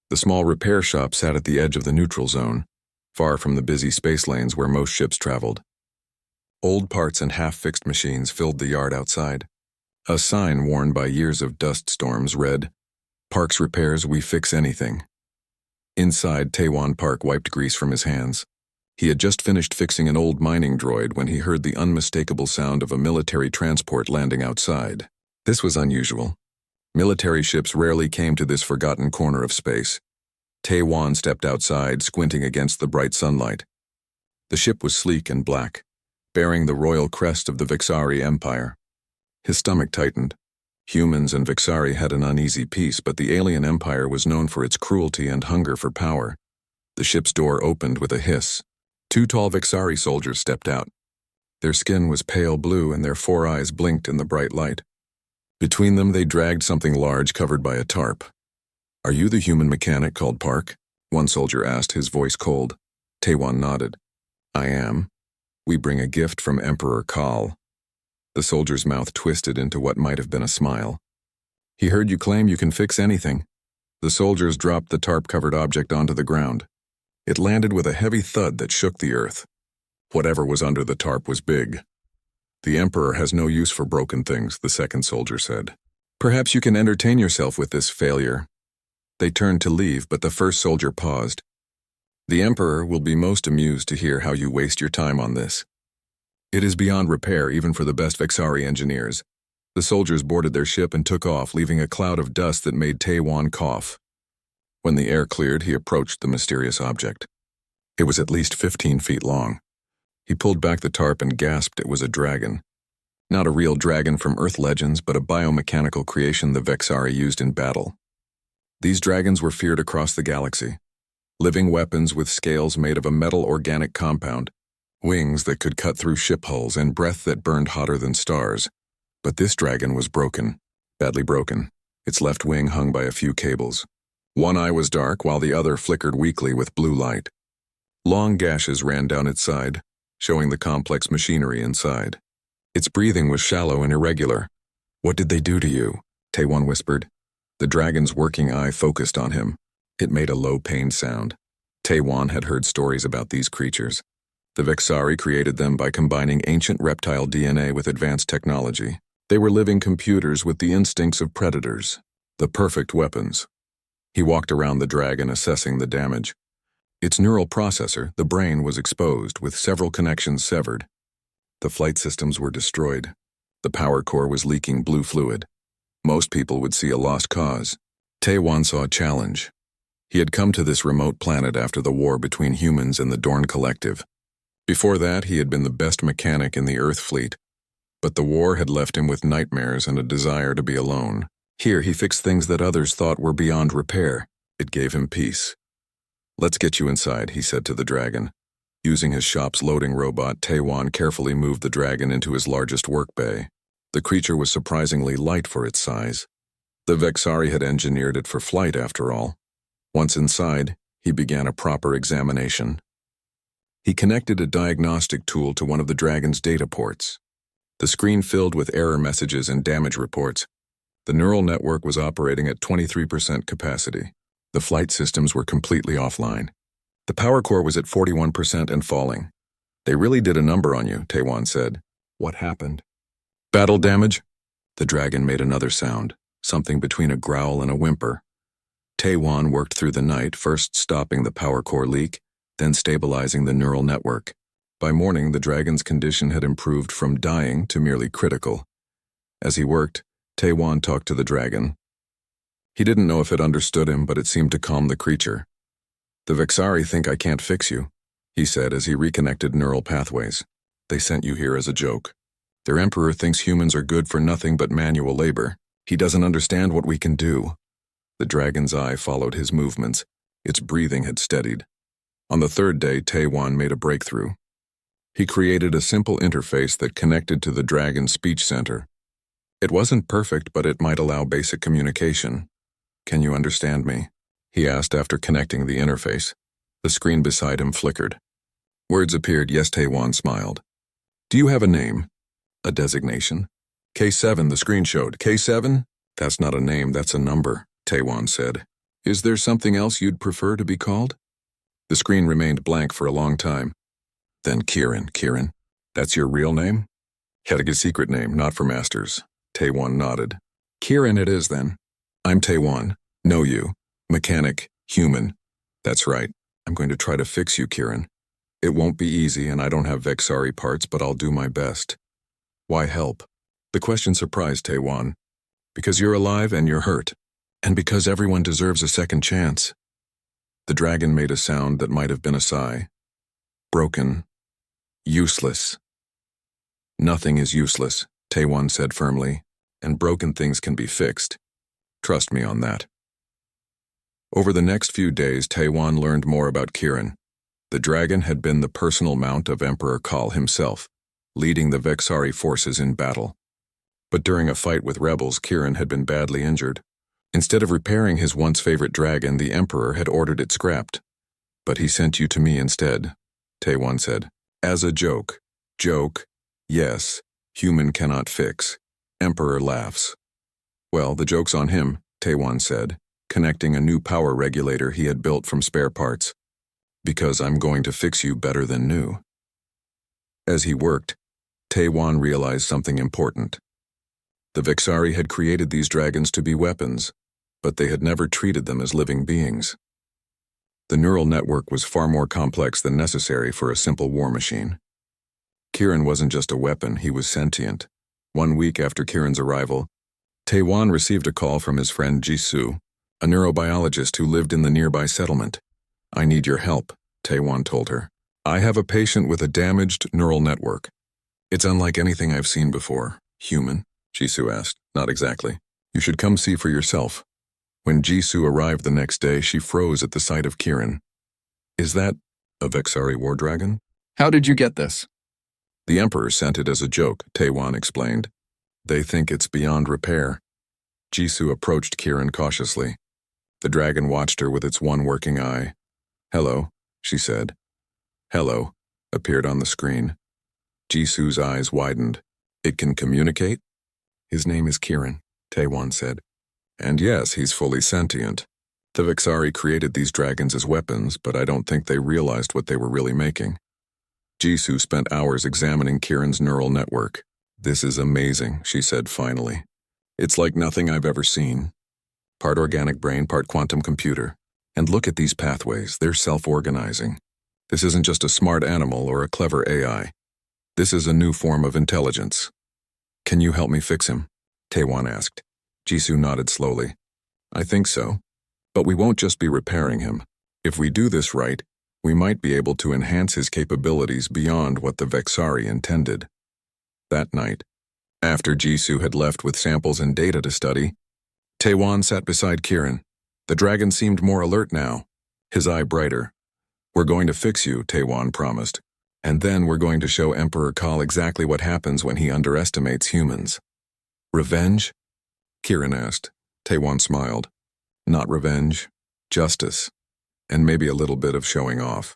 The small repair shop sat at the edge of the neutral zone, far from the busy space lanes where most ships traveled. Old parts and half-fixed machines filled the yard outside. A sign worn by years of dust storms read, "Parks Repairs, we fix anything." Inside, Taewon Park wiped grease from his hands. He had just finished fixing an old mining droid when he heard the unmistakable sound of a military transport landing outside. This was unusual. Military ships rarely came to this forgotten corner of space. Taewon stepped outside, squinting against the bright sunlight. The ship was sleek and black, bearing the royal crest of the Vixari Empire. His stomach tightened. Humans and Vixari had an uneasy peace, but the alien empire was known for its cruelty and hunger for power. The ship's door opened with a hiss. Two tall Vixari soldiers stepped out. Their skin was pale blue and their 4 eyes blinked in the bright light. Between them they dragged something large covered by a tarp. "Are you the human mechanic called Park?" one soldier asked, his voice cold. Taewon nodded. "I am. We bring a gift from Emperor Kal." The soldier's mouth twisted into what might have been a smile. "He heard you claim you can fix anything." The soldiers dropped the tarp-covered object onto the ground. It landed with a heavy thud that shook the earth. Whatever was under the tarp was big. "The Emperor has no use for broken things," the second soldier said. "Perhaps you can entertain yourself with this failure." They turned to leave, but the first soldier paused. "The Emperor will be most amused to hear how you waste your time on this. It is beyond repair even for the best Vixari engineers." The soldiers boarded their ship and took off, leaving a cloud of dust that made Taewon cough. When the air cleared, he approached the mysterious object. It was at least 15 feet long. He pulled back the tarp and gasped it was a dragon. Not a real dragon from Earth legends, but a biomechanical creation the Vexari used in battle. These dragons were feared across the galaxy. Living weapons with scales made of a metal organic compound, wings that could cut through ship hulls, and breath that burned hotter than stars. But this dragon was broken, badly broken. Its left wing hung by a few cables. One eye was dark, while the other flickered weakly with blue light. Long gashes ran down its side, showing the complex machinery inside. Its breathing was shallow and irregular. "What did they do to you?" Taewon whispered. The dragon's working eye focused on him. It made a low, pained sound. Taewon had heard stories about these creatures. The Vexari created them by combining ancient reptile DNA with advanced technology. They were living computers with the instincts of predators, the perfect weapons. He walked around the dragon, assessing the damage. Its neural processor, the brain, was exposed, with several connections severed. The flight systems were destroyed. The power core was leaking blue fluid. Most people would see a lost cause. Taewon saw a challenge. He had come to this remote planet after the war between humans and the Dorn Collective. Before that, he had been the best mechanic in the Earth fleet. But the war had left him with nightmares and a desire to be alone. Here, he fixed things that others thought were beyond repair. It gave him peace. "Let's get you inside," he said to the dragon. Using his shop's loading robot, Taewon carefully moved the dragon into his largest work bay. The creature was surprisingly light for its size. The Vexari had engineered it for flight, after all. Once inside, he began a proper examination. He connected a diagnostic tool to one of the dragon's data ports. The screen filled with error messages and damage reports. The neural network was operating at 23% capacity. The flight systems were completely offline. The power core was at 41% and falling. "They really did a number on you," Taewon said. "What happened?" "Battle damage?" The dragon made another sound, something between a growl and a whimper. Taewon worked through the night, first stopping the power core leak, then stabilizing the neural network. By morning, the dragon's condition had improved from dying to merely critical. As he worked, Taewon talked to the dragon. He didn't know if it understood him, but it seemed to calm the creature. "The Vexari think I can't fix you," he said as he reconnected neural pathways. "They sent you here as a joke. Their emperor thinks humans are good for nothing but manual labor. He doesn't understand what we can do." The dragon's eye followed his movements. Its breathing had steadied. On the third day, Taewon made a breakthrough. He created a simple interface that connected to the dragon's speech center. It wasn't perfect, but it might allow basic communication. "Can you understand me?" he asked after connecting the interface. The screen beside him flickered. Words appeared. Yes, Taewon smiled. "Do you have a name?" "A designation?" "K7, the screen showed. K7? That's not a name, that's a number," Taewon said. Is there something else you'd prefer to be called? The screen remained blank for a long time. Then Kieran. That's your real name? Hedge's secret name, not for masters. Taewon nodded. Kieran it is then. I'm Taewon. Know you. Mechanic. Human. That's right. I'm going to try to fix you, Kieran. It won't be easy and I don't have Vexari parts, but I'll do my best. Why help? The question surprised Taewon. Because you're alive and you're hurt. And because everyone deserves a second chance. The dragon made a sound that might have been a sigh. Broken. Useless. Nothing is useless, Taewon said firmly, and broken things can be fixed. Trust me on that. Over the next few days, Taewon learned more about Kieran. The dragon had been the personal mount of Emperor Kal himself, leading the Vexari forces in battle. But during a fight with rebels, Kieran had been badly injured. Instead of repairing his once favorite dragon, the Emperor had ordered it scrapped. But he sent you to me instead, Taewon said. As a joke. Joke. Yes. Human cannot fix. Emperor laughs. Well, the joke's on him, Taewon said, connecting a new power regulator he had built from spare parts. Because I'm going to fix you better than new. As he worked, Taewon realized something important. The Vexari had created these dragons to be weapons, but they had never treated them as living beings. The neural network was far more complex than necessary for a simple war machine. Kieran wasn't just a weapon, he was sentient. 1 week after Kieran's arrival, Taewon received a call from his friend Jisoo, a neurobiologist who lived in the nearby settlement. I need your help, Taewon told her. I have a patient with a damaged neural network. It's unlike anything I've seen before. Human? Jisoo asked. Not exactly. You should come see for yourself. When Jisoo arrived the next day, she froze at the sight of Kieran. Is that a Vexari war dragon? How did you get this? The Emperor sent it as a joke, Taewon explained. They think it's beyond repair. Jisoo approached Kieran cautiously. The dragon watched her with its one working eye. Hello, she said. Hello, appeared on the screen. Jisoo's eyes widened. It can communicate? His name is Kieran, Taewon said. And yes, he's fully sentient. The Vexari created these dragons as weapons, but I don't think they realized what they were really making. Jisoo spent hours examining Kieran's neural network. This is amazing, she said finally. It's like nothing I've ever seen. Part organic brain, part quantum computer. And look at these pathways, they're self-organizing. This isn't just a smart animal or a clever AI. This is a new form of intelligence. Can you help me fix him? Taewon asked. Jisoo nodded slowly. I think so. But we won't just be repairing him. If we do this right, we might be able to enhance his capabilities beyond what the Vexari intended. That night, after Jisoo had left with samples and data to study, Taewon sat beside Kieran. The dragon seemed more alert now, his eye brighter. We're going to fix you, Taewon promised. And then we're going to show Emperor Kal exactly what happens when he underestimates humans. Revenge? Kieran asked. Taewon smiled. Not revenge, justice, and maybe a little bit of showing off.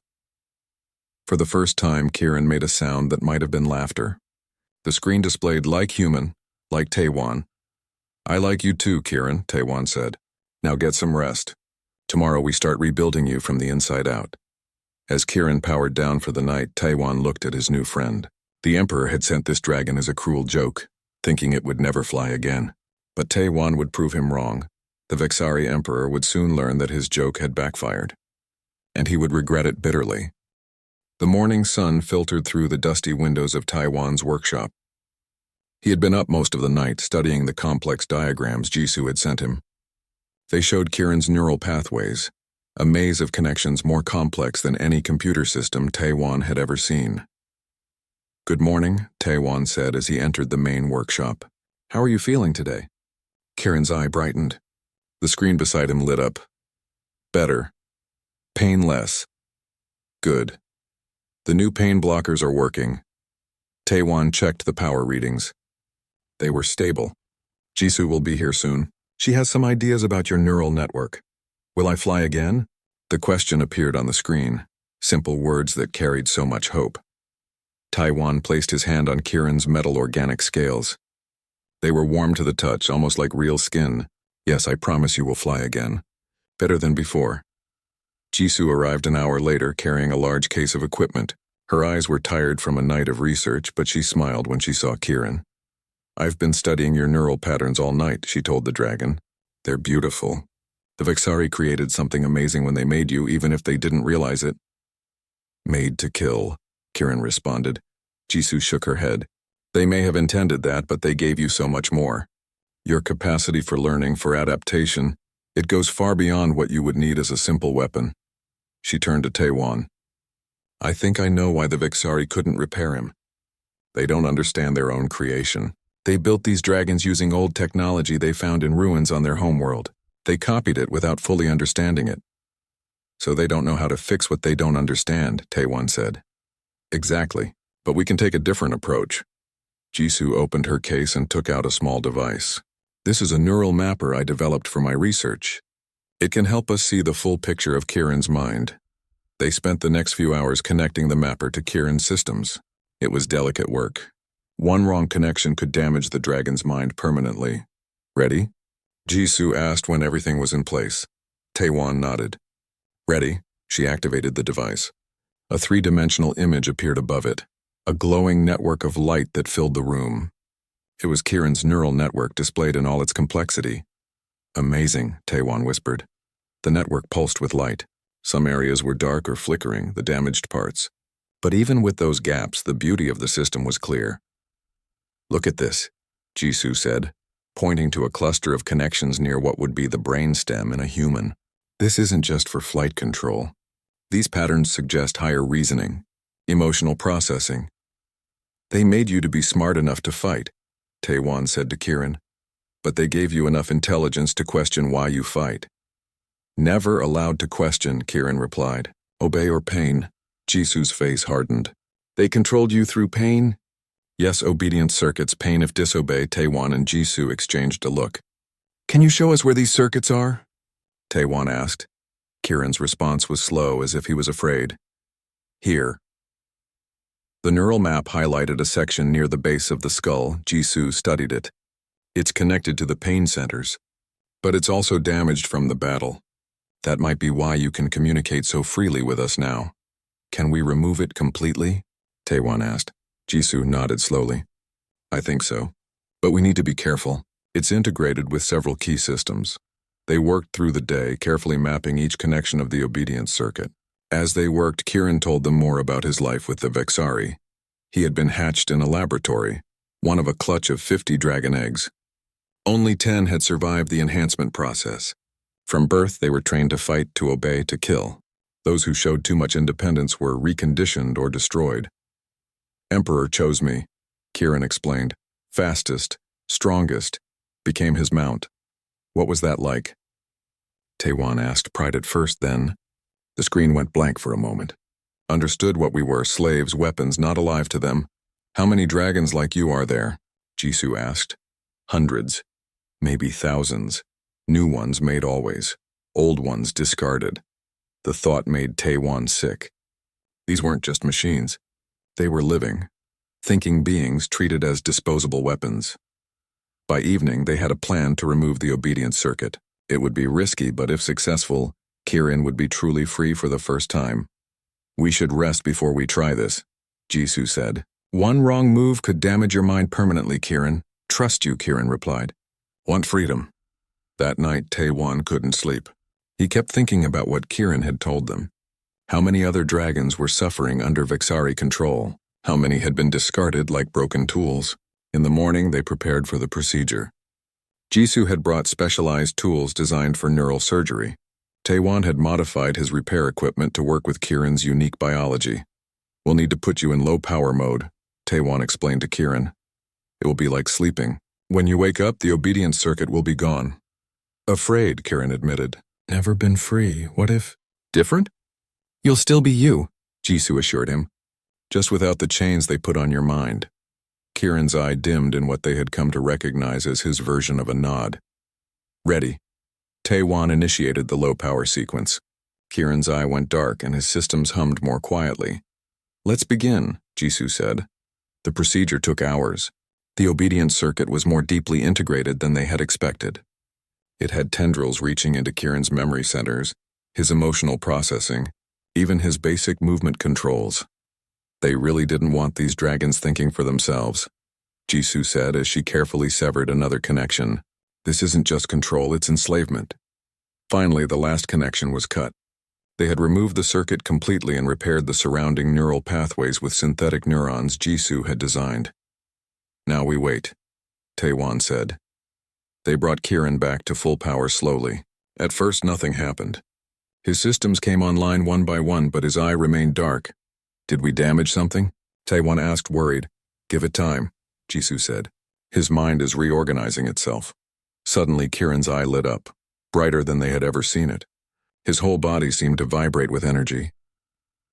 For the first time, Kieran made a sound that might have been laughter. The screen displayed like human, like Taewon. I like you too, Kieran, Taewon said. Now get some rest. Tomorrow we start rebuilding you from the inside out. As Kieran powered down for the night, Taewon looked at his new friend. The Emperor had sent this dragon as a cruel joke, thinking it would never fly again. But Taewon would prove him wrong. The Vexari Emperor would soon learn that his joke had backfired. And he would regret it bitterly. The morning sun filtered through the dusty windows of Taewon's workshop. He had been up most of the night studying the complex diagrams Jisoo had sent him. They showed Kieran's neural pathways, a maze of connections more complex than any computer system Taewon had ever seen. Good morning, Taewon said as he entered the main workshop. How are you feeling today? Kieran's eye brightened. The screen beside him lit up. Better. Pain less. Good. The new pain blockers are working. Taewon checked the power readings. They were stable. Jisoo will be here soon. She has some ideas about your neural network. Will I fly again? The question appeared on the screen, simple words that carried so much hope. Taewon placed his hand on Kieran's metal organic scales. They were warm to the touch, almost like real skin. Yes, I promise you will fly again. better than before. Jisoo arrived an hour later carrying a large case of equipment. Her eyes were tired from a night of research, but she smiled when she saw Kieran. "I've been studying your neural patterns all night," she told the dragon. "They're beautiful. The Vexari created something amazing when they made you, even if they didn't realize it." "Made to kill," Kieran responded. Jisoo shook her head. "They may have intended that, but they gave you so much more. Your capacity for learning, for adaptation, it goes far beyond what you would need as a simple weapon." She turned to Taewon. "I think I know why the Vexari couldn't repair him. They don't understand their own creation. They built these dragons using old technology they found in ruins on their homeworld. They copied it without fully understanding it. So they don't know how to fix what they don't understand," Taewon said. "Exactly, but we can take a different approach." Jisoo opened her case and took out a small device. "This is a neural mapper I developed for my research. It can help us see the full picture of Kieran's mind." They spent the next few hours connecting the mapper to Kieran's systems. It was delicate work. One wrong connection could damage the dragon's mind permanently. "Ready?" Jisoo asked when everything was in place. Taewon nodded. "Ready?" She activated the device. A three-dimensional image appeared above it, a glowing network of light that filled the room. It was Kieran's neural network displayed in all its complexity. "Amazing," Taewon whispered. The network pulsed with light. Some areas were dark or flickering, the damaged parts. But even with those gaps, the beauty of the system was clear. "Look at this," Jisoo said, pointing to a cluster of connections near what would be the brainstem in a human. "This isn't just for flight control. These patterns suggest higher reasoning, emotional processing. They made you to be smart enough to fight," Taewon said to Kieran, "but they gave you enough intelligence to question why you fight." "Never allowed to question," Kieran replied. "Obey or pain." Jisoo's face hardened. "They controlled you through pain?" "Yes, obedience circuits, pain if disobey." Taewon and Jisoo exchanged a look. "Can you show us where these circuits are?" Taewon asked. Kieran's response was slow, as if he was afraid. "Here." The neural map highlighted a section near the base of the skull. Jisoo studied it. "It's connected to the pain centers, but it's also damaged from the battle. That might be why you can communicate so freely with us now." "Can we remove it completely?" Taewon asked. Jisoo nodded slowly. "I think so. But we need to be careful. It's integrated with several key systems." They worked through the day, carefully mapping each connection of the obedience circuit. As they worked, Kieran told them more about his life with the Vexari. He had been hatched in a laboratory, one of a clutch of 50 dragon eggs. Only 10 had survived the enhancement process. From birth, they were trained to fight, to obey, to kill. Those who showed too much independence were reconditioned or destroyed. "Emperor chose me," Kieran explained. "Fastest, strongest, became his mount." "What was that like?" Taewon asked, pride at first, then. The screen went blank for a moment. "Understood what we were, slaves, weapons, not alive to them." "How many dragons like you are there?" Jisoo asked. "Hundreds, maybe thousands. New ones made always, old ones discarded." The thought made Taewon sick. These weren't just machines. They were living, thinking beings treated as disposable weapons. By evening, they had a plan to remove the obedience circuit. It would be risky, but if successful, Kieran would be truly free for the first time. "We should rest before we try this," Jisoo said. "One wrong move could damage your mind permanently, Kieran." "Trust you," Kieran replied. "Want freedom." That night, Taewon couldn't sleep. He kept thinking about what Kieran had told them. How many other dragons were suffering under Vexari control? How many had been discarded like broken tools? In the morning, they prepared for the procedure. Jisoo had brought specialized tools designed for neural surgery. Taewon had modified his repair equipment to work with Kieran's unique biology. "We'll need to put you in low-power mode," Taewon explained to Kieran. "It will be like sleeping. When you wake up, the obedience circuit will be gone." "Afraid," Kieran admitted. "Never been free. What if—" "Different?" "You'll still be you," Jisoo assured him. "Just without the chains they put on your mind." Kieran's eye dimmed in what they had come to recognize as his version of a nod. "Ready." Taewon initiated the low-power sequence. Kieran's eye went dark and his systems hummed more quietly. "Let's begin," Jisoo said. The procedure took hours. The obedience circuit was more deeply integrated than they had expected. It had tendrils reaching into Kieran's memory centers, his emotional processing, even his basic movement controls. They really didn't want these dragons thinking for themselves, Jisoo said as she carefully severed another connection. This isn't just control, it's enslavement. Finally, the last connection was cut. They had removed the circuit completely and repaired the surrounding neural pathways with synthetic neurons Jisoo had designed. Now we wait, Taewon said. They brought Kieran back to full power slowly. At first, nothing happened. His systems came online one by one, but his eye remained dark. Did we damage something? Taewon asked, worried. Give it time, Jisoo said. His mind is reorganizing itself. Suddenly, Kieran's eye lit up, brighter than they had ever seen it. His whole body seemed to vibrate with energy.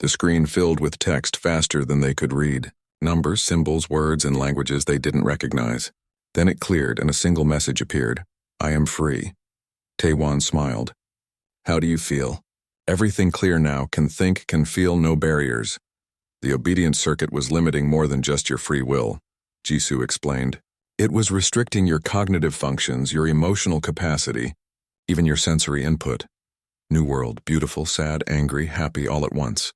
The screen filled with text faster than they could read. Numbers, symbols, words, and languages they didn't recognize. Then it cleared and a single message appeared. I am free. Taewon smiled. How do you feel? Everything clear now, can think, can feel, no barriers. The obedience circuit was limiting more than just your free will, Jisoo explained. It was restricting your cognitive functions, your emotional capacity, even your sensory input. New world, beautiful, sad, angry, happy, all at once.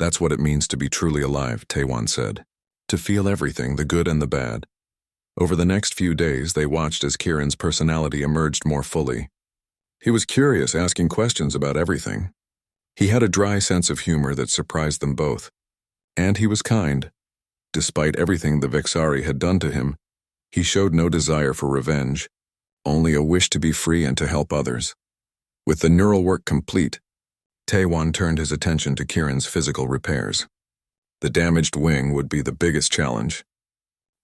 That's what it means to be truly alive, Taewon said. To feel everything, the good and the bad. Over the next few days, they watched as Kieran's personality emerged more fully. He was curious, asking questions about everything. He had a dry sense of humor that surprised them both. And he was kind. Despite everything the Vexari had done to him, he showed no desire for revenge, only a wish to be free and to help others. With the neural work complete, Taewon turned his attention to Kieran's physical repairs. The damaged wing would be the biggest challenge.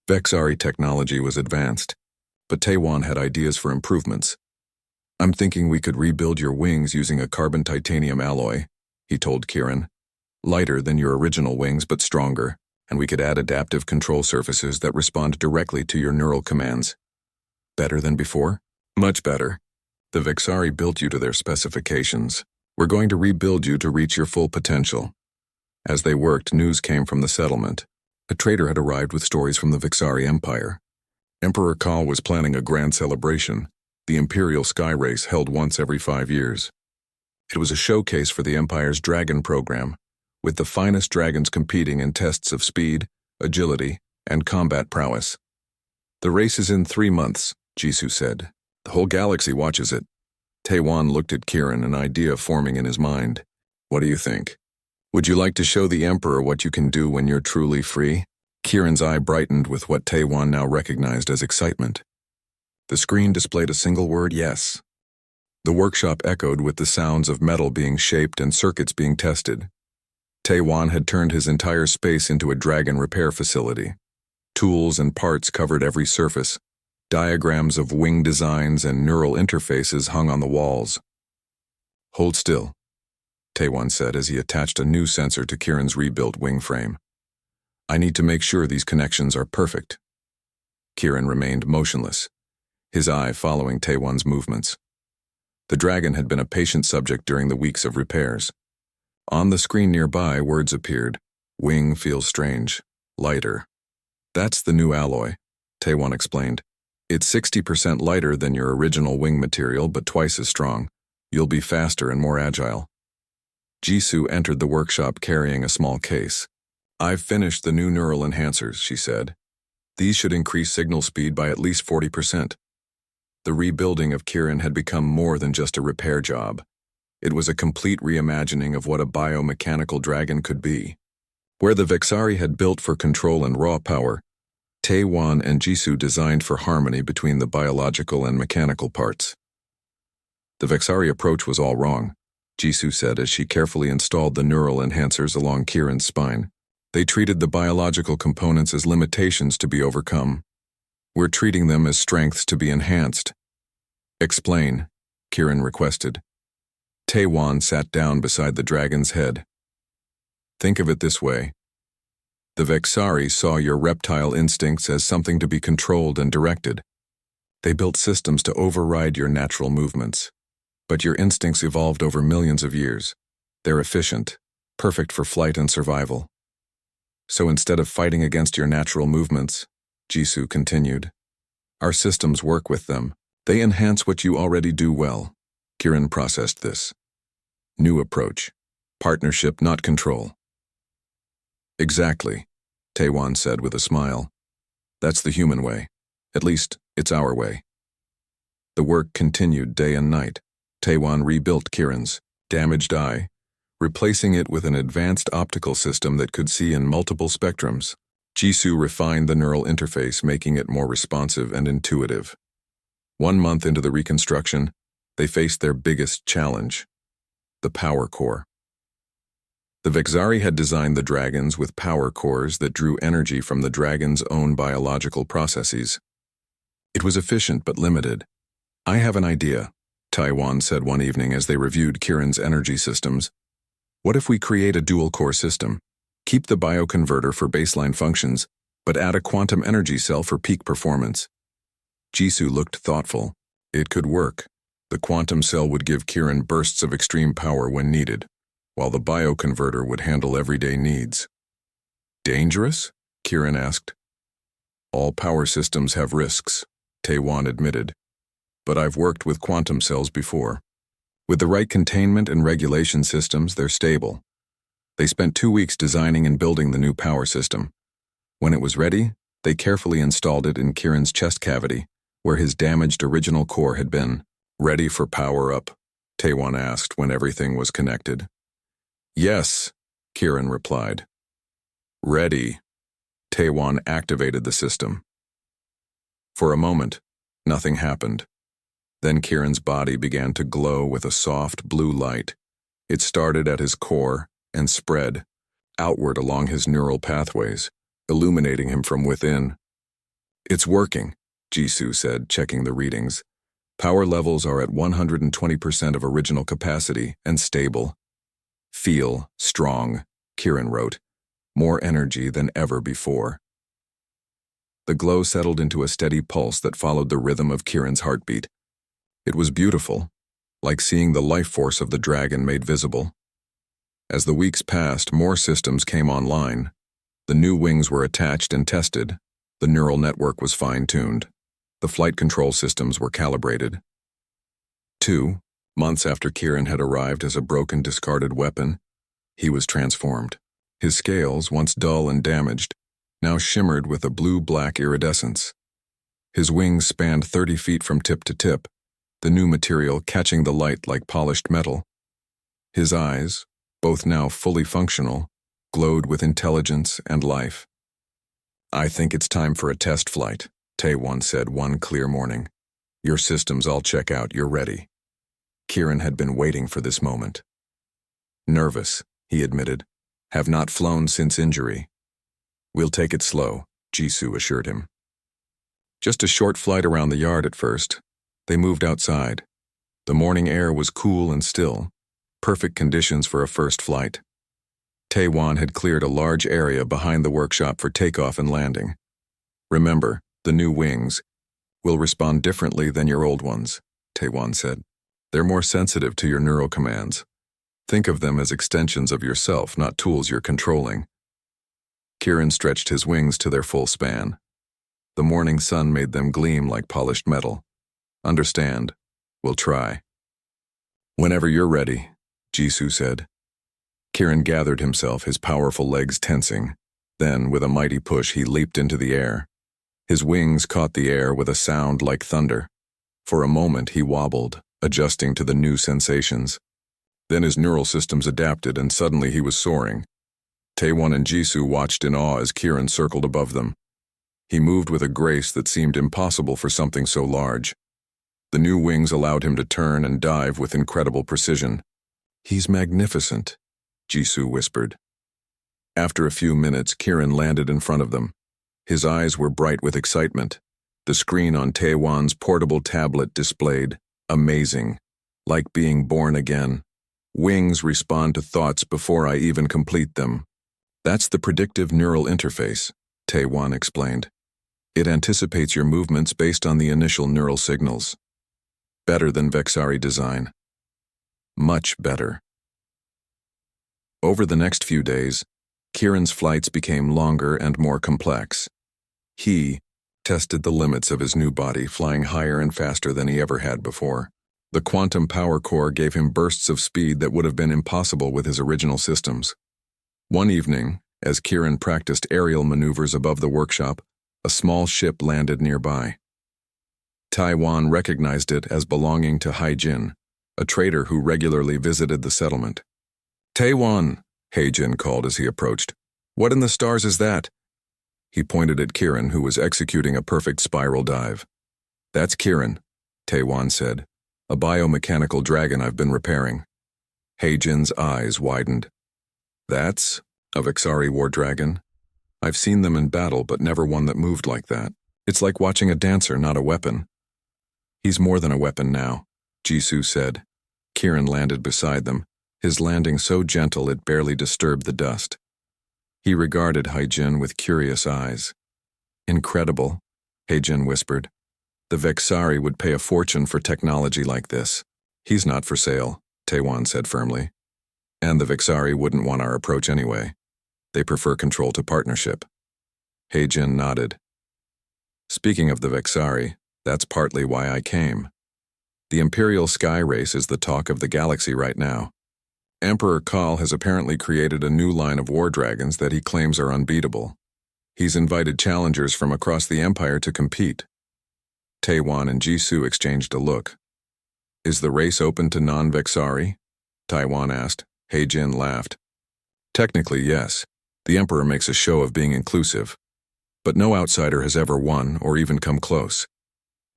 Vexari technology was advanced, but Taewon had ideas for improvements. I'm thinking we could rebuild your wings using a carbon-titanium alloy, he told Kieran. Lighter than your original wings, but stronger, and we could add adaptive control surfaces that respond directly to your neural commands. Better than before? Much better. The Vexari built you to their specifications. We're going to rebuild you to reach your full potential. As they worked, news came from the settlement. A trader had arrived with stories from the Vexari Empire. Emperor Kal was planning a grand celebration, the Imperial Sky Race held once every 5 years. It was a showcase for the Empire's dragon program, with the finest dragons competing in tests of speed, agility, and combat prowess. The race is in 3 months, Jisoo said. The whole galaxy watches it. Taewon looked at Kieran, an idea forming in his mind. What do you think? Would you like to show the Emperor what you can do when you're truly free? Kieran's eye brightened with what Taewon now recognized as excitement. The screen displayed a single word, yes. The workshop echoed with the sounds of metal being shaped and circuits being tested. Taewon had turned his entire space into a dragon repair facility. Tools and parts covered every surface. Diagrams of wing designs and neural interfaces hung on the walls. Hold still, Taewon said as he attached a new sensor to Kieran's rebuilt wing frame. I need to make sure these connections are perfect. Kieran remained motionless, his eye following Taewon's movements. The dragon had been a patient subject during the weeks of repairs. On the screen nearby, words appeared. Wing feels strange, lighter. That's the new alloy, Taewon explained. It's 60% lighter than your original wing material, but twice as strong. You'll be faster and more agile. Jisoo entered the workshop carrying a small case. I've finished the new neural enhancers, she said. These should increase signal speed by at least 40%. The rebuilding of Kieran had become more than just a repair job. It was a complete reimagining of what a biomechanical dragon could be. Where the Vexari had built for control and raw power, Taewon and Jisoo designed for harmony between the biological and mechanical parts. The Vexari approach was all wrong, Jisoo said as she carefully installed the neural enhancers along Kieran's spine. They treated the biological components as limitations to be overcome. We're treating them as strengths to be enhanced. Explain, Kieran requested. Taewon sat down beside the dragon's head. Think of it this way. The Vexari saw your reptile instincts as something to be controlled and directed. They built systems to override your natural movements. But your instincts evolved over millions of years. They're efficient, perfect for flight and survival. So instead of fighting against your natural movements, Jisoo continued, our systems work with them, They enhance what you already do well. Kieran processed this. New approach. Partnership, not control. Exactly, Taewon said with a smile. That's the human way. At least, it's our way. The work continued day and night. Taewon rebuilt Kieran's damaged eye, replacing it with an advanced optical system that could see in multiple spectrums. Jisoo refined the neural interface, making it more responsive and intuitive. 1 month into the reconstruction, they faced their biggest challenge, the power core. The Vexari had designed the dragons with power cores that drew energy from the dragon's own biological processes. It was efficient but limited. I have an idea, Taewon said one evening as they reviewed Kieran's energy systems. What if we create a dual-core system? Keep the bioconverter for baseline functions, but add a quantum energy cell for peak performance. Jisoo looked thoughtful. It could work. The quantum cell would give Kieran bursts of extreme power when needed, while the bioconverter would handle everyday needs. Dangerous? Kieran asked. All power systems have risks, Taewon admitted. But I've worked with quantum cells before. With the right containment and regulation systems, they're stable. They spent 2 weeks designing and building the new power system. When it was ready, they carefully installed it in Kieran's chest cavity, where his damaged original core had been. Ready for power-up? Taewon asked when everything was connected. Yes, Kieran replied. Ready. Taewon activated the system. For a moment, nothing happened. Then Kieran's body began to glow with a soft blue light. It started at his core and spread outward along his neural pathways, illuminating him from within. It's working, Jisoo said, checking the readings. Power levels are at 120% of original capacity and stable. Feel strong, Kieran wrote. More energy than ever before. The glow settled into a steady pulse that followed the rhythm of Kieran's heartbeat. It was beautiful, like seeing the life force of the dragon made visible. As the weeks passed, more systems came online. The new wings were attached and tested. The neural network was fine-tuned. The flight control systems were calibrated. 2 months after Kieran had arrived as a broken, discarded weapon, he was transformed. His scales, once dull and damaged, now shimmered with a blue-black iridescence. His wings spanned 30 feet from tip to tip, the new material catching the light like polished metal. His eyes, both now fully functional, glowed with intelligence and life. I think it's time for a test flight, Taewon said one clear morning. Your systems all check out, you're ready. Kieran had been waiting for this moment. Nervous, he admitted. Have not flown since injury. We'll take it slow, Jisoo assured him. Just a short flight around the yard at first. They moved outside. The morning air was cool and still, perfect conditions for a first flight. Taewon had cleared a large area behind the workshop for takeoff and landing. Remember, the new wings will respond differently than your old ones, Taewon said. They're more sensitive to your neural commands. Think of them as extensions of yourself, not tools you're controlling. Kieran stretched his wings to their full span. The morning sun made them gleam like polished metal. Understand. We'll try. Whenever you're ready, Jisoo said. Kieran gathered himself, his powerful legs tensing. Then, with a mighty push, he leaped into the air. His wings caught the air with a sound like thunder. For a moment, he wobbled, adjusting to the new sensations. Then his neural systems adapted, and suddenly he was soaring. Taewon and Jisoo watched in awe as Kieran circled above them. He moved with a grace that seemed impossible for something so large. The new wings allowed him to turn and dive with incredible precision. He's magnificent, Jisoo whispered. After a few minutes, Kieran landed in front of them. His eyes were bright with excitement. The screen on Taewon's portable tablet displayed, amazing, like being born again. Wings respond to thoughts before I even complete them. That's the predictive neural interface, Taewon explained. It anticipates your movements based on the initial neural signals. Better than Vexari design. Much better. Over the next few days, Kieran's flights became longer and more complex. He, tested the limits of his new body, flying higher and faster than he ever had before. The quantum power core gave him bursts of speed that would have been impossible with his original systems. One evening, as Kieran practiced aerial maneuvers above the workshop, a small ship landed nearby. Taiwan recognized it as belonging to Haijin, a trader who regularly visited the settlement. "Taiwan," Haijin called as he approached. "What in the stars is that?" He pointed at Kieran, who was executing a perfect spiral dive. "That's Kieran," Taiwan said, "a biomechanical dragon I've been repairing." Haijin's eyes widened. "That's a Vexari war dragon? I've seen them in battle, but never one that moved like that. It's like watching a dancer, not a weapon." "He's more than a weapon now," Jisoo said. Kieran landed beside them, his landing so gentle it barely disturbed the dust. He regarded Haijin with curious eyes. "Incredible," Haijin whispered. "The Vexari would pay a fortune for technology like this." "He's not for sale," Taiwan said firmly. "And the Vexari wouldn't want our approach anyway. They prefer control to partnership." Haijin nodded. "Speaking of the Vexari, that's partly why I came. The Imperial Sky Race is the talk of the galaxy right now. Emperor Kal has apparently created a new line of war dragons that he claims are unbeatable. He's invited challengers from across the Empire to compete." Taiwan and Jisoo exchanged a look. "Is the race open to non-Vexari?" Taiwan asked. Haijin laughed. "Technically, yes. The Emperor makes a show of being inclusive. But no outsider has ever won or even come close.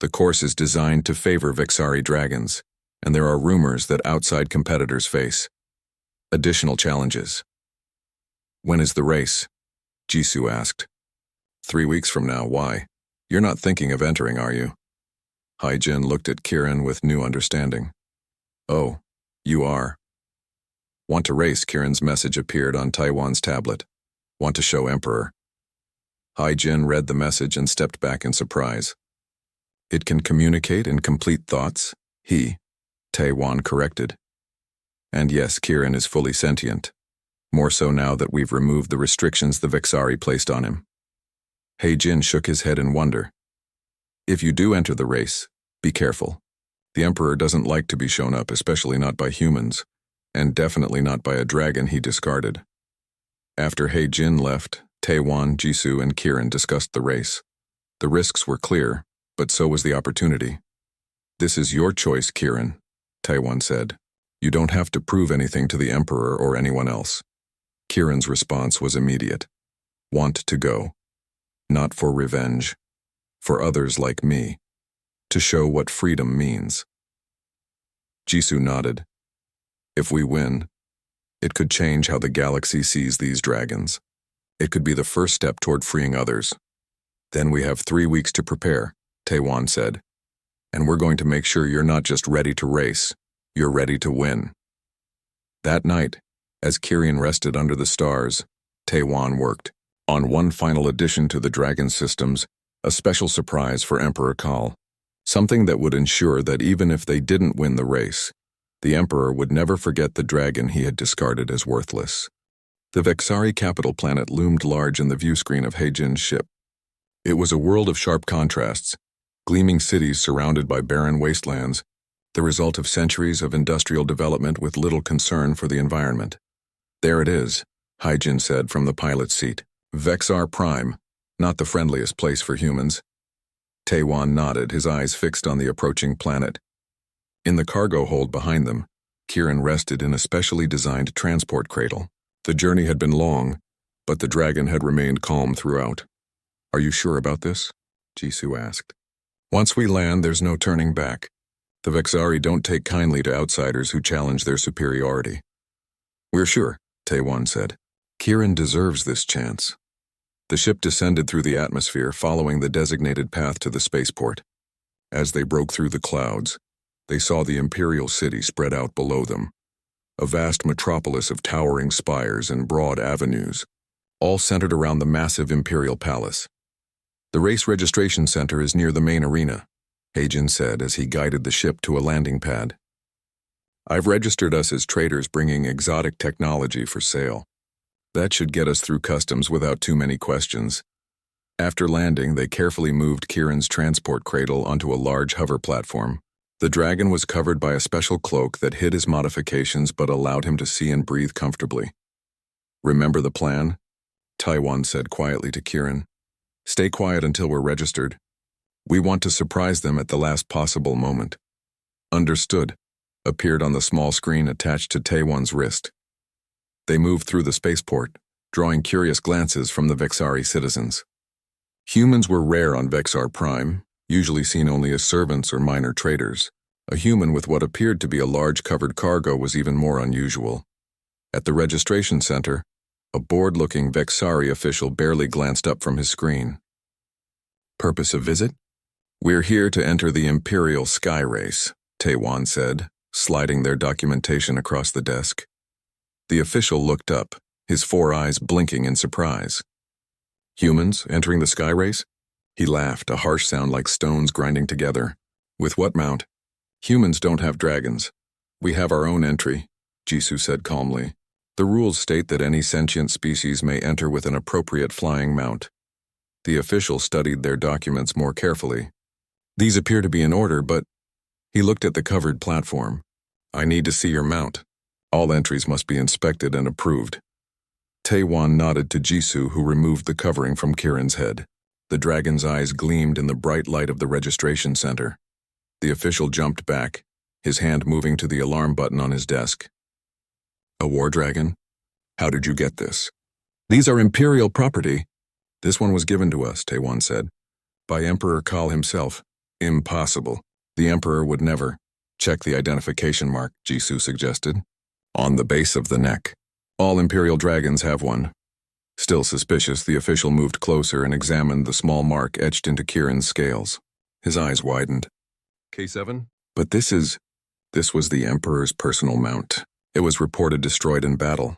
The course is designed to favor Vexari dragons, and there are rumors that outside competitors face additional challenges." "When is the race?" Jisoo asked. 3 weeks from now. Why? You're not thinking of entering, are you?" Haijin looked at Kieran with new understanding. "Oh, you are." "Want to race?" Kieran's message appeared on Taiwan's tablet. "Want to show Emperor." Haijin read the message and stepped back in surprise. "It can communicate in complete thoughts?" Taiwan corrected. "And yes, Kieran is fully sentient. More so now that we've removed the restrictions the Vexari placed on him." Haijin shook his head in wonder. "If you do enter the race, be careful. The Emperor doesn't like to be shown up, especially not by humans, and definitely not by a dragon he discarded." After Haijin left, Taiwan, Jisoo, and Kieran discussed the race. The risks were clear, but so was the opportunity. "This is your choice, Kieran," Taiwan said. "You don't have to prove anything to the Emperor or anyone else." Kieran's response was immediate. "Want to go. Not for revenge. For others like me. To show what freedom means." Jisoo nodded. "If we win, it could change how the galaxy sees these dragons. It could be the first step toward freeing others. Then we have 3 weeks to prepare," Taiwan said. "And we're going to make sure you're not just ready to race, you're ready to win." That night, as Kieran rested under the stars, Taiwan worked on one final addition to the dragon systems, a special surprise for Emperor Kal. Something that would ensure that even if they didn't win the race, the Emperor would never forget the dragon he had discarded as worthless. The Vexari capital planet loomed large in the view screen of Haijin's ship. It was a world of sharp contrasts, gleaming cities surrounded by barren wastelands, the result of centuries of industrial development with little concern for the environment. "There it is," Haijin said from the pilot's seat. "Vexar Prime, not the friendliest place for humans." Taiwan nodded, his eyes fixed on the approaching planet. In the cargo hold behind them, Kieran rested in a specially designed transport cradle. The journey had been long, but the dragon had remained calm throughout. "Are you sure about this?" Jisoo asked. "Once we land, there's no turning back. The Vexari don't take kindly to outsiders who challenge their superiority." "We're sure," Taiwan said. "Kieran deserves this chance." The ship descended through the atmosphere, following the designated path to the spaceport. As they broke through the clouds, they saw the Imperial City spread out below them, a vast metropolis of towering spires and broad avenues, all centered around the massive Imperial Palace. "The race registration center is near the main arena," Haijin said as he guided the ship to a landing pad. "I've registered us as traders bringing exotic technology for sale. That should get us through customs without too many questions." After landing, they carefully moved Kieran's transport cradle onto a large hover platform. The dragon was covered by a special cloak that hid his modifications but allowed him to see and breathe comfortably. "Remember the plan?" Taiwan said quietly to Kieran. "Stay quiet until we're registered. We want to surprise them at the last possible moment." "Understood," appeared on the small screen attached to Taiwan's wrist. They moved through the spaceport, drawing curious glances from the Vexari citizens. Humans were rare on Vexar Prime, usually seen only as servants or minor traders. A human with what appeared to be a large covered cargo was even more unusual. At the registration center, a bored-looking Vexari official barely glanced up from his screen. "Purpose of visit? We're here to enter the Imperial Sky Race," Taiwan said, sliding their documentation across the desk. The official looked up, his 4 eyes blinking in surprise. "Humans entering the Sky Race?" He laughed, a harsh sound like stones grinding together. "With what mount?" "Humans don't have dragons. We have our own entry," Jisoo said calmly. "The rules state that any sentient species may enter with an appropriate flying mount." The official studied their documents more carefully. "These appear to be in order, but..." He looked at the covered platform. "I need to see your mount. All entries must be inspected and approved." Taiwan nodded to Jisoo, who removed the covering from Kieran's head. The dragon's eyes gleamed in the bright light of the registration center. The official jumped back, his hand moving to the alarm button on his desk. "A war dragon? How did you get this?" "These are Imperial property." "This one was given to us," Taiwan said. "By Emperor Kal himself." "Impossible. The Emperor would never." "Check the identification mark," Jisoo suggested. "On the base of the neck. All Imperial dragons have one." Still suspicious, the official moved closer and examined the small mark etched into Kieran's scales. His eyes widened. "K7? But this was the Emperor's personal mount. It was reported destroyed in battle."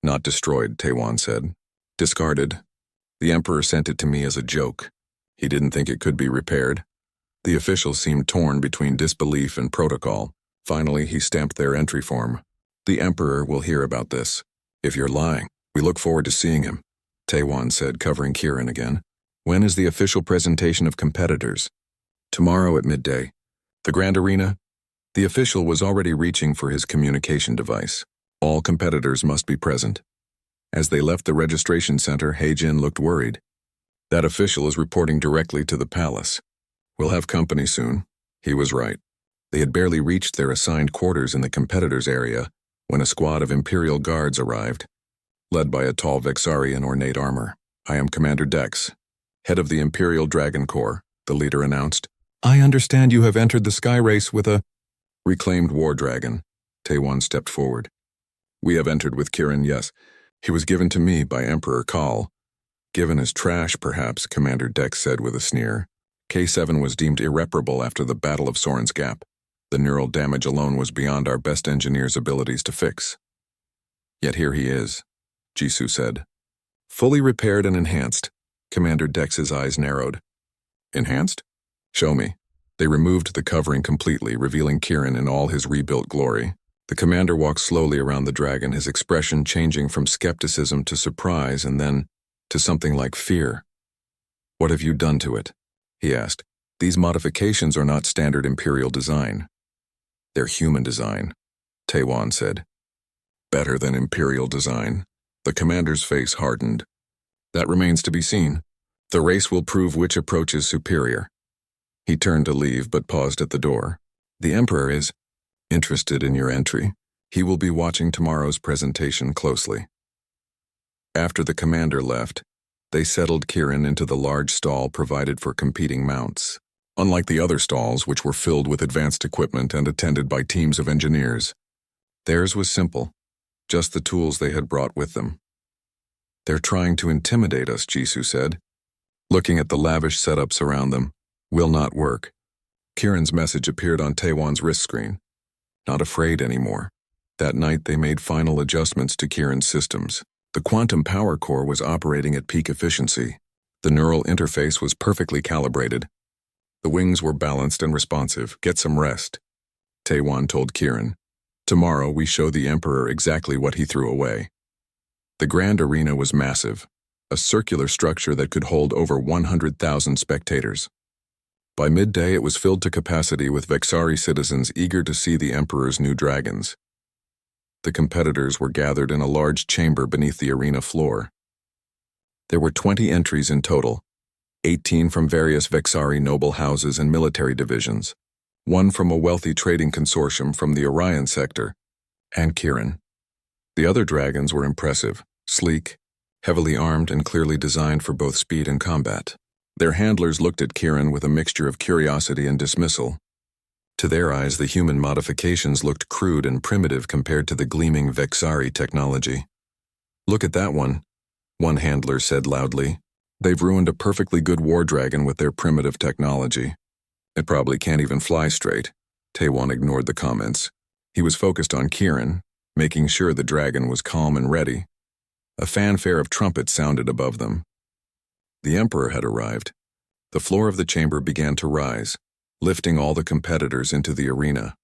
"Not destroyed," Taiwan said. "Discarded. The Emperor sent it to me as a joke. He didn't think it could be repaired." The official seemed torn between disbelief and protocol. Finally, he stamped their entry form. "The Emperor will hear about this. If you're lying, we look forward to seeing him," Taiwan said, covering Kieran again. "When is the official presentation of competitors?" "Tomorrow at midday. The Grand Arena?" The official was already reaching for his communication device. "All competitors must be present." As they left the registration center, Heijin looked worried. "That official is reporting directly to the palace. We'll have company soon." He was right. They had barely reached their assigned quarters in the competitors' area when a squad of Imperial guards arrived, led by a tall Vexari in ornate armor. "I am Commander Dex, head of the Imperial Dragon Corps," the leader announced. "I understand you have entered the Sky Race with a reclaimed war dragon." Taiwan stepped forward. "We have entered with Kieran, yes. He was given to me by Emperor Kal." "Given as trash, perhaps," Commander Dex said with a sneer. "K7 was deemed irreparable after the Battle of Soren's Gap. The neural damage alone was beyond our best engineers' abilities to fix. Yet here he is," Jisoo said. "Fully repaired and enhanced." Commander Dex's eyes narrowed. "Enhanced? Show me." They removed the covering completely, revealing Kieran in all his rebuilt glory. The commander walked slowly around the dragon, his expression changing from skepticism to surprise and then to something like fear. "What have you done to it?" he asked. "These modifications are not standard Imperial design. They're human design," Taiwan said. "Better than Imperial design." The commander's face hardened. "That remains to be seen. The race will prove which approach is superior." He turned to leave but paused at the door. "The Emperor is interested in your entry. He will be watching tomorrow's presentation closely." After the commander left, they settled Kieran into the large stall provided for competing mounts. Unlike the other stalls, which were filled with advanced equipment and attended by teams of engineers, theirs was simple, just the tools they had brought with them. "They're trying to intimidate us," Jisoo said, looking at the lavish setups around them. "Will not work." Kieran's message appeared on Taiwan's wrist screen. Not afraid anymore. That night they made final adjustments to Kieran's systems. The quantum power core was operating at peak efficiency. The neural interface was perfectly calibrated. The wings were balanced and responsive. "Get some rest," Taiwan told Kieran. "Tomorrow we show the Emperor exactly what he threw away." The Grand Arena was massive. a circular structure that could hold over 100,000 spectators. By midday, it was filled to capacity with Vexari citizens eager to see the Emperor's new dragons. The competitors were gathered in a large chamber beneath the arena floor. There were 20 entries in total, 18 from various Vexari noble houses and military divisions, one from a wealthy trading consortium from the Orion sector, and Kirin. The other dragons were impressive, sleek, heavily armed, and clearly designed for both speed and combat. Their handlers looked at Kirin with a mixture of curiosity and dismissal. To their eyes, the human modifications looked crude and primitive compared to the gleaming Vexari technology. "Look at that one," one handler said loudly. "They've ruined a perfectly good war dragon with their primitive technology. It probably can't even fly straight." Taewon ignored the comments. He was focused on Kirin, making sure the dragon was calm and ready. A fanfare of trumpets sounded above them. The Emperor had arrived. The floor of the chamber began to rise, lifting all the competitors into the arena.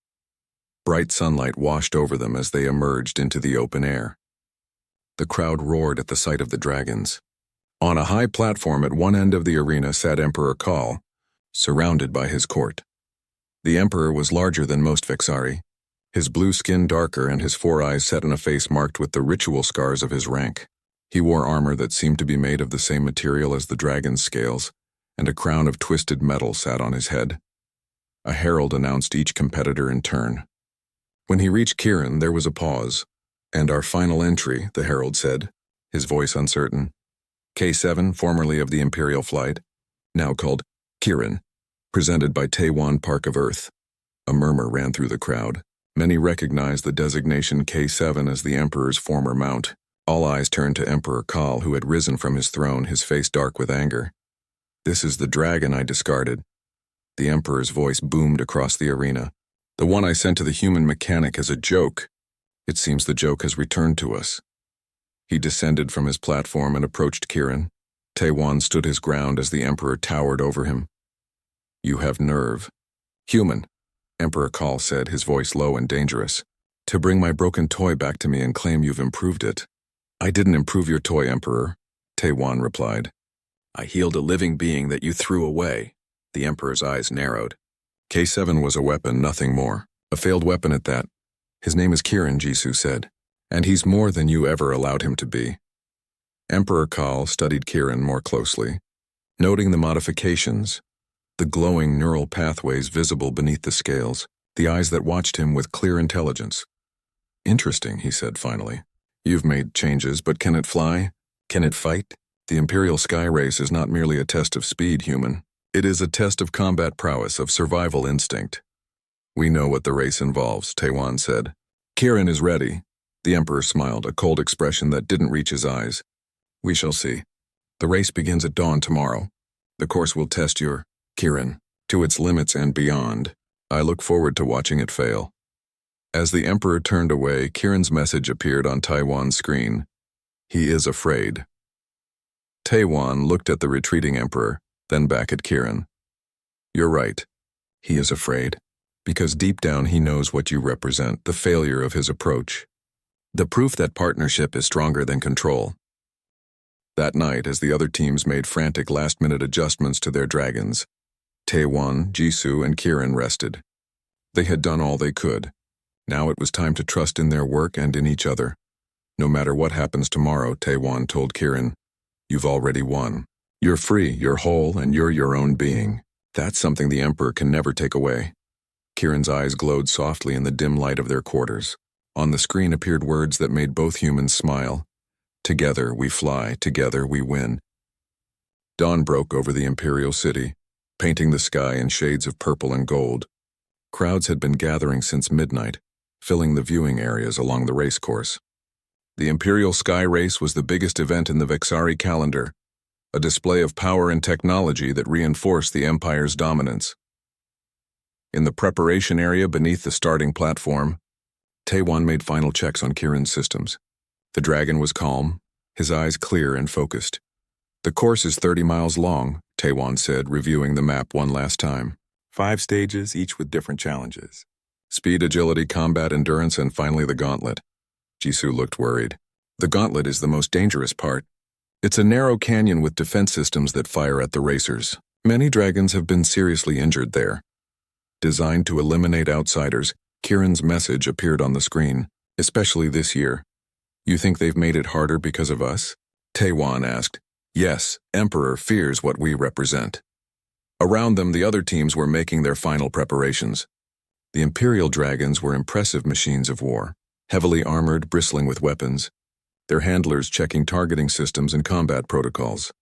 Bright sunlight washed over them as they emerged into the open air. The crowd roared at the sight of the dragons. On a high platform at one end of the arena sat Emperor Kal, surrounded by his court. The Emperor was larger than most Vexari, his blue skin darker and his 4 eyes set in a face marked with the ritual scars of his rank. He wore armor that seemed to be made of the same material as the dragon's scales, and a crown of twisted metal sat on his head. A herald announced each competitor in turn. When he reached Kirin, there was a pause. "And our final entry," the herald said, his voice uncertain. "K7, formerly of the Imperial Flight, now called Kirin, presented by Taewon Park of Earth." A murmur ran through the crowd. Many recognized the designation K7 as the Emperor's former mount. All eyes turned to Emperor Kal, who had risen from his throne, his face dark with anger. "This is the dragon I discarded." The Emperor's voice boomed across the arena. "The one I sent to the human mechanic as a joke. It seems the joke has returned to us." He descended from his platform and approached Kirin. Taewon stood his ground as the Emperor towered over him. "You have nerve." "Human," Emperor Kal said, his voice low and dangerous. "To bring my broken toy back to me and claim you've improved it." "I didn't improve your toy, Emperor," Taewon replied. "I healed a living being that you threw away." The Emperor's eyes narrowed. "K7 was a weapon, nothing more. A failed weapon at that. His name is Kirin," Jisoo said. "And he's more than you ever allowed him to be." Emperor Kal studied Kirin more closely, noting the modifications, the glowing neural pathways visible beneath the scales, the eyes that watched him with clear intelligence. "Interesting," he said finally. "You've made changes, but can it fly? Can it fight? The Imperial Sky Race is not merely a test of speed, human. It is a test of combat prowess, of survival instinct." "We know what the race involves," Taewon said. "Kirin is ready." The Emperor smiled, a cold expression that didn't reach his eyes. "We shall see. The race begins at dawn tomorrow. The course will test your Kirin to its limits and beyond. I look forward to watching it fail." As the Emperor turned away, Kirin's message appeared on Taewon's screen. "He is afraid." Taewon looked at the retreating Emperor, then back at Kirin. "You're right. He is afraid. Because deep down he knows what you represent, the failure of his approach. The proof that partnership is stronger than control." That night, as the other teams made frantic last-minute adjustments to their dragons, Taewon, Jisoo, and Kirin rested. They had done all they could. Now it was time to trust in their work and in each other. "No matter what happens tomorrow," Taewon told Kirin, "you've already won. You're free, you're whole, and you're your own being. That's something the Emperor can never take away." Kirin's eyes glowed softly in the dim light of their quarters. On the screen appeared words that made both humans smile. "Together we fly, together we win." Dawn broke over the Imperial City, painting the sky in shades of purple and gold. Crowds had been gathering since midnight, filling the viewing areas along the race course. The Imperial Sky Race was the biggest event in the Vexari calendar, a display of power and technology that reinforced the Empire's dominance. In the preparation area beneath the starting platform, Taewon made final checks on Kirin's systems. The dragon was calm, his eyes clear and focused. "The course is 30 miles long," Taewon said, reviewing the map one last time. 5 stages, each with different challenges. Speed, agility, combat, endurance, and finally the gauntlet. Jisoo looked worried. "The gauntlet is the most dangerous part." It's a narrow canyon with defense systems that fire at the racers. Many dragons have been seriously injured there. Designed to eliminate outsiders, Kieran's message appeared on the screen, especially this year. You think they've made it harder because of us? Taewon asked. Yes, Emperor fears what we represent. Around them, the other teams were making their final preparations. The Imperial dragons were impressive machines of war, heavily armored, bristling with weapons, their handlers checking targeting systems and combat protocols.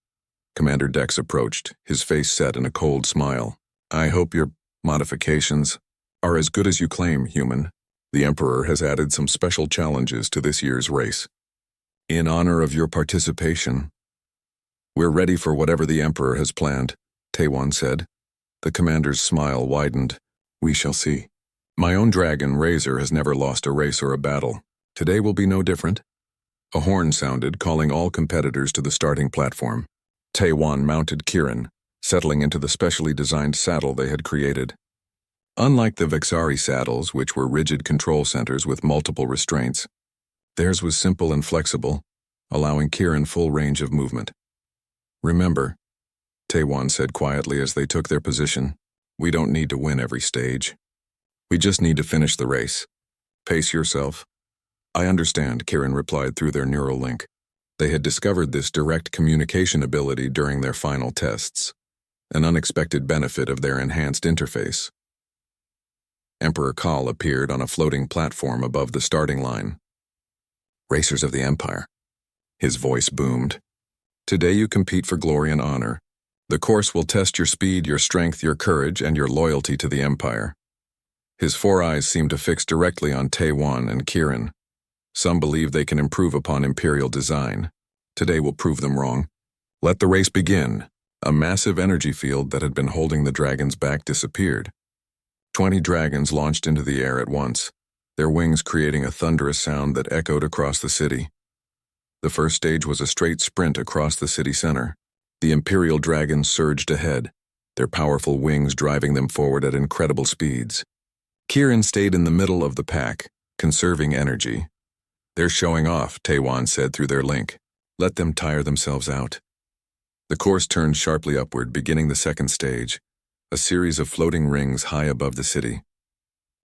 Commander Dex approached, his face set in a cold smile. I hope your modifications are as good as you claim, human. The Emperor has added some special challenges to this year's race. In honor of your participation, we're ready for whatever the Emperor has planned, Taewon said. The commander's smile widened. We shall see. My own dragon, Razor, has never lost a race or a battle. Today will be no different. A horn sounded, calling all competitors to the starting platform. Taewon mounted Kieran, settling into the specially designed saddle they had created. Unlike the Vexari saddles, which were rigid control centers with multiple restraints, theirs was simple and flexible, allowing Kieran full range of movement. Remember, Taewon said quietly as they took their position, we don't need to win every stage. We just need to finish the race. Pace yourself. I understand, Kieran replied through their neural link. They had discovered this direct communication ability during their final tests, an unexpected benefit of their enhanced interface. Emperor Kal appeared on a floating platform above the starting line. Racers of the Empire. His voice boomed. Today you compete for glory and honor. The course will test your speed, your strength, your courage, and your loyalty to the Empire. His four eyes seemed to fix directly on Taewon and Kieran. Some believe they can improve upon Imperial design. Today will prove them wrong. Let the race begin. A massive energy field that had been holding the dragons back disappeared. 20 dragons launched into the air at once, their wings creating a thunderous sound that echoed across the city. The first stage was a straight sprint across the city center. The Imperial dragons surged ahead, their powerful wings driving them forward at incredible speeds. Kieran stayed in the middle of the pack, conserving energy. They're showing off, Taewon said through their link. Let them tire themselves out. The course turned sharply upward, beginning the second stage, a series of floating rings high above the city.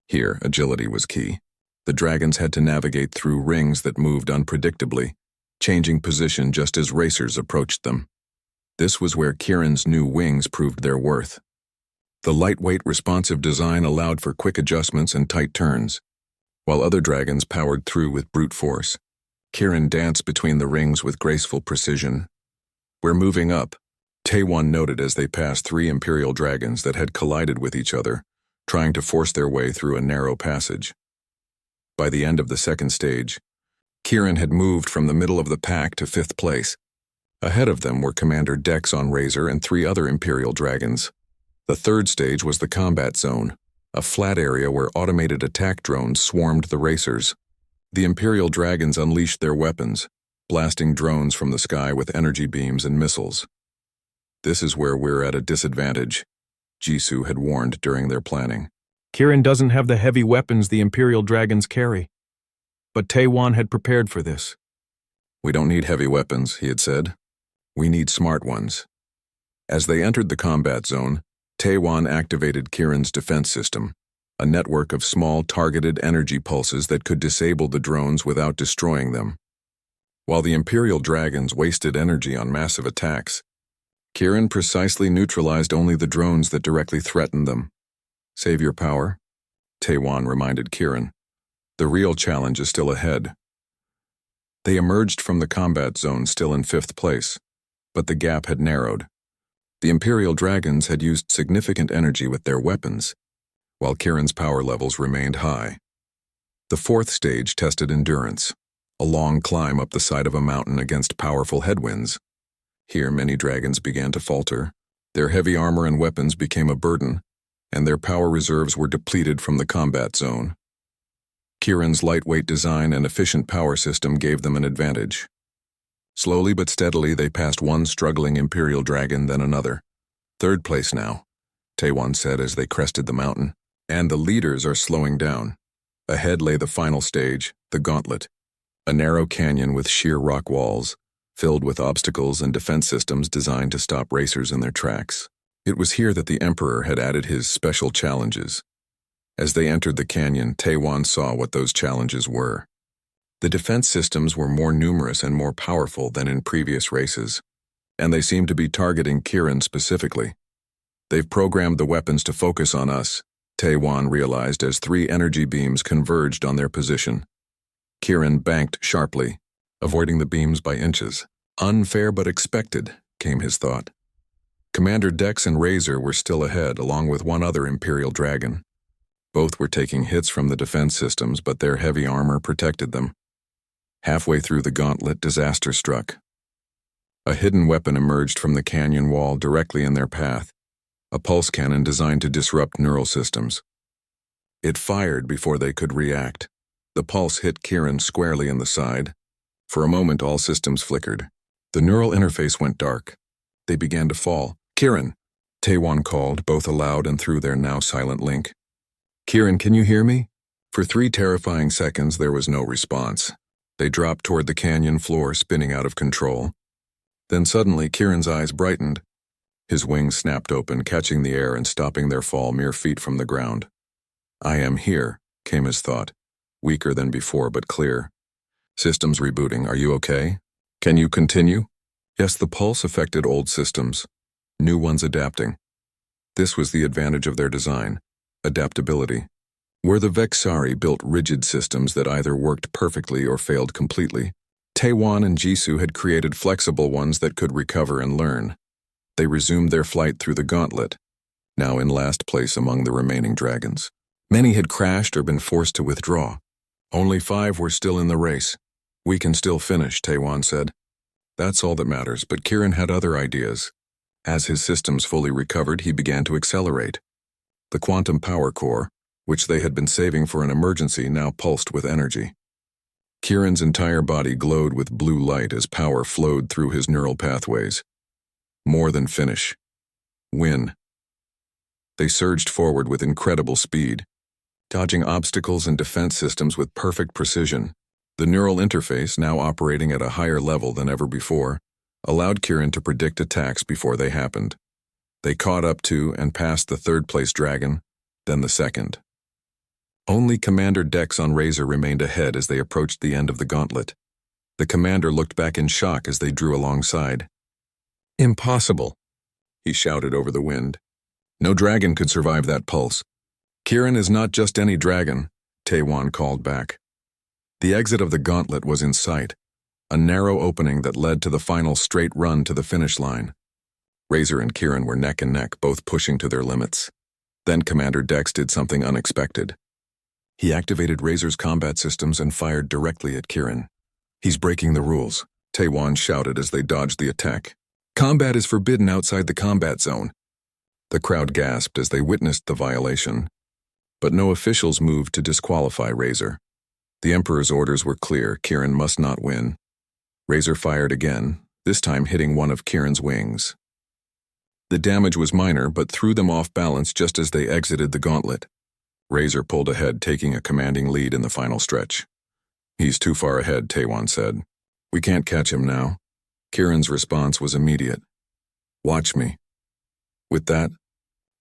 Here, agility was key. The dragons had to navigate through rings that moved unpredictably, changing position just as racers approached them. This was where Kieran's new wings proved their worth. The lightweight, responsive design allowed for quick adjustments and tight turns, while other dragons powered through with brute force. Kieran danced between the rings with graceful precision. We're moving up, Taewon noted as they passed 3 Imperial dragons that had collided with each other, trying to force their way through a narrow passage. By the end of the second stage, Kieran had moved from the middle of the pack to 5th place. Ahead of them were Commander Dex on Razor and 3 other Imperial dragons. The third stage was the combat zone, a flat area where automated attack drones swarmed the racers. The Imperial dragons unleashed their weapons, blasting drones from the sky with energy beams and missiles. This is where we're at a disadvantage, Jisoo had warned during their planning. Kieran doesn't have the heavy weapons the Imperial dragons carry. But Taewon had prepared for this. We don't need heavy weapons, he had said. We need smart ones. As they entered the combat zone, Taewon activated Kieran's defense system, a network of small targeted energy pulses that could disable the drones without destroying them. While the Imperial dragons wasted energy on massive attacks, Kieran precisely neutralized only the drones that directly threatened them. Save your power, Taewon reminded Kieran. The real challenge is still ahead. They emerged from the combat zone still in 5th place, but the gap had narrowed. The Imperial dragons had used significant energy with their weapons, while Kieran's power levels remained high. The 4th stage tested endurance, a long climb up the side of a mountain against powerful headwinds. Here many dragons began to falter, their heavy armor and weapons became a burden, and their power reserves were depleted from the combat zone. Kieran's lightweight design and efficient power system gave them an advantage. Slowly but steadily they passed one struggling Imperial dragon, then another. 3rd place now, Taewon said as they crested the mountain, and the leaders are slowing down. Ahead lay the final stage, the Gauntlet, a narrow canyon with sheer rock walls, filled with obstacles and defense systems designed to stop racers in their tracks. It was here that the Emperor had added his special challenges. As they entered the canyon, Taewon saw what those challenges were. The defense systems were more numerous and more powerful than in previous races, and they seemed to be targeting Kirin specifically. "They've programmed the weapons to focus on us," Taewon realized as 3 energy beams converged on their position. Kirin banked sharply, avoiding the beams by inches. "Unfair but expected," came his thought. Commander Dex and Razor were still ahead, along with one other Imperial Dragon. Both were taking hits from the defense systems, but their heavy armor protected them. Halfway through the gauntlet, disaster struck. A hidden weapon emerged from the canyon wall directly in their path, a pulse cannon designed to disrupt neural systems. It fired before they could react. The pulse hit Kirin squarely in the side. For a moment, all systems flickered. The neural interface went dark. They began to fall. "Kirin!" Taewon called, both aloud and through their now silent link. "Kirin, can you hear me?" For 3 terrifying seconds, there was no response. They dropped toward the canyon floor, spinning out of control. Then suddenly, Kirin's eyes brightened. His wings snapped open, catching the air and stopping their fall mere feet from the ground. "I am here," came his thought, weaker than before but clear. "Systems rebooting. Are you okay? Can you continue?" Yes, the pulse affected old systems, new ones adapting. This was the advantage of their design, adaptability. Where the Vexari built rigid systems that either worked perfectly or failed completely, Taewon and Jisoo had created flexible ones that could recover and learn. They resumed their flight through the gauntlet, now in last place among the remaining dragons. Many had crashed or been forced to withdraw. Only 5 were still in the race. "We can still finish," Taewon said. That's all that matters, but Kirin had other ideas. As his systems fully recovered, he began to accelerate. The quantum power core, which they had been saving for an emergency, now pulsed with energy. Kirin's entire body glowed with blue light as power flowed through his neural pathways. More than finish. Win. They surged forward with incredible speed, dodging obstacles and defense systems with perfect precision. The neural interface, now operating at a higher level than ever before, allowed Kirin to predict attacks before they happened. They caught up to and passed the 3rd-place dragon, then the 2nd. Only Commander Dex on Razor remained ahead as they approached the end of the gauntlet. The commander looked back in shock as they drew alongside. "Impossible," he shouted over the wind. "No dragon could survive that pulse." "Kirin is not just any dragon," Taewon called back. The exit of the gauntlet was in sight, a narrow opening that led to the final straight run to the finish line. Razor and Kirin were neck and neck, both pushing to their limits. Then Commander Dex did something unexpected. He activated Razor's combat systems and fired directly at Kirin. "He's breaking the rules," Taewon shouted as they dodged the attack. "Combat is forbidden outside the combat zone." The crowd gasped as they witnessed the violation. But no officials moved to disqualify Razor. The Emperor's orders were clear: Kirin must not win. Razor fired again, this time hitting one of Kirin's wings. The damage was minor, but threw them off balance just as they exited the gauntlet. Razor pulled ahead, taking a commanding lead in the final stretch. "He's too far ahead," Taewon said. "We can't catch him now." Kirin's response was immediate. "Watch me." With that,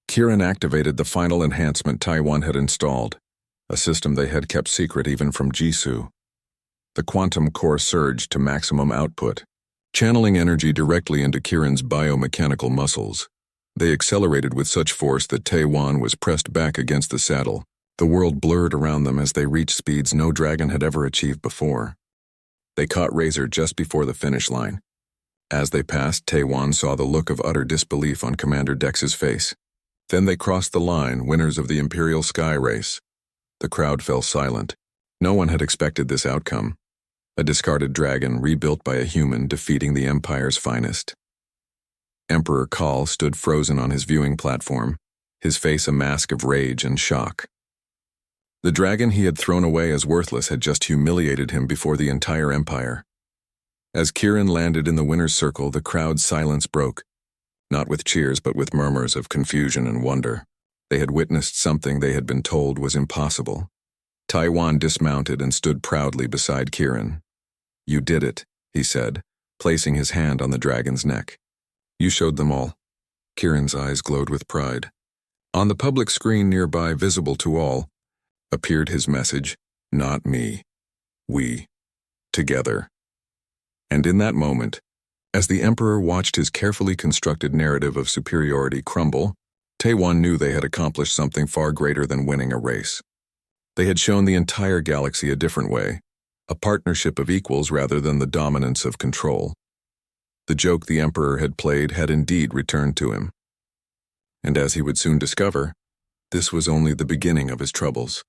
Kirin activated the final enhancement Taewon had installed, a system they had kept secret even from Jisoo. The quantum core surged to maximum output, channeling energy directly into Kirin's biomechanical muscles. They accelerated with such force that Taewon was pressed back against the saddle. The world blurred around them as they reached speeds no dragon had ever achieved before. They caught Razor just before the finish line. As they passed, Taewon saw the look of utter disbelief on Commander Dex's face. Then they crossed the line, winners of the Imperial Sky Race. The crowd fell silent. No one had expected this outcome. A discarded dragon rebuilt by a human defeating the Empire's finest. Emperor Kal stood frozen on his viewing platform, his face a mask of rage and shock. The dragon he had thrown away as worthless had just humiliated him before the entire Empire. As Kirin landed in the winner's circle, the crowd's silence broke, not with cheers but with murmurs of confusion and wonder. They had witnessed something they had been told was impossible. Taewon dismounted and stood proudly beside Kirin. "You did it," he said, placing his hand on the dragon's neck. You showed them all. Kieran's eyes glowed with pride. On the public screen nearby, visible to all, appeared his message, "Not me. We. Together." And in that moment, as the Emperor watched his carefully constructed narrative of superiority crumble, Taewon knew they had accomplished something far greater than winning a race. They had shown the entire galaxy a different way, a partnership of equals rather than the dominance of control. The joke the Emperor had played had indeed returned to him. And as he would soon discover, this was only the beginning of his troubles.